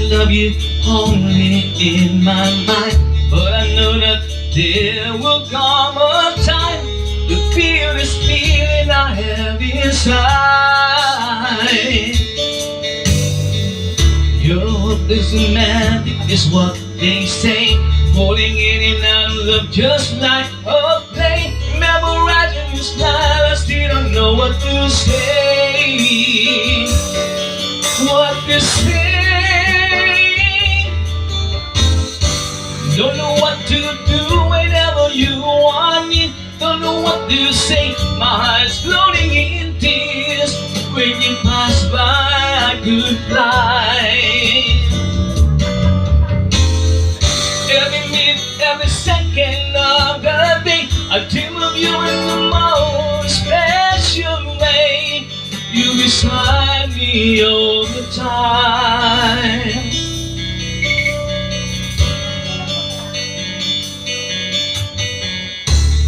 love you only in my mind, but I know that there will come a time to feel this feeling I have inside. Your love is romantic, is what they say, falling in and out of love just like a play. Memorizing your smile, I still don't know what to say. What to say? Don't know what to do whenever you want me. Don't know what to say. My heart's floating in tears. When you pass by, I could fly. Every minute, every second of the day, I dream of you in the most special way. You beside me all the time.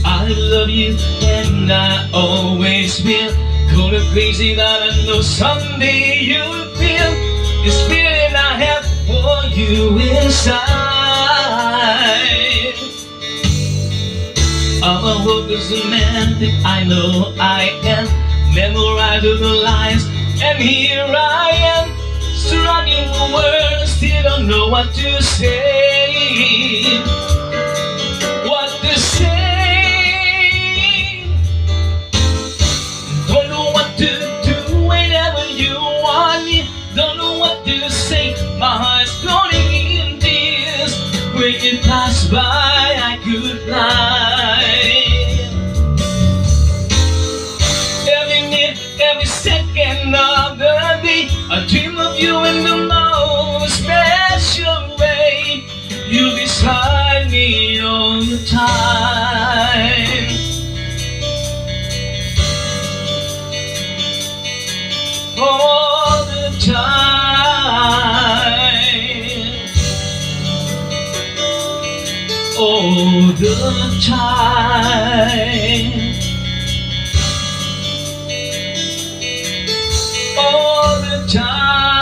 I love you and I always will. Cold and crazy that I know someday you'll feel this feeling I have for you inside. I'm a hopeless romantic, I know I am. Memorize all the lines, and here I am, struggling for words, still don't know what to say. What to say? Don't know what to do whenever you want me. Don't know what to say. My heart's floating in tears. When you pass by, I could fly. Every second of the day, I dream of you in the most special way. You're beside me all the time. All the time. All the time. All the time.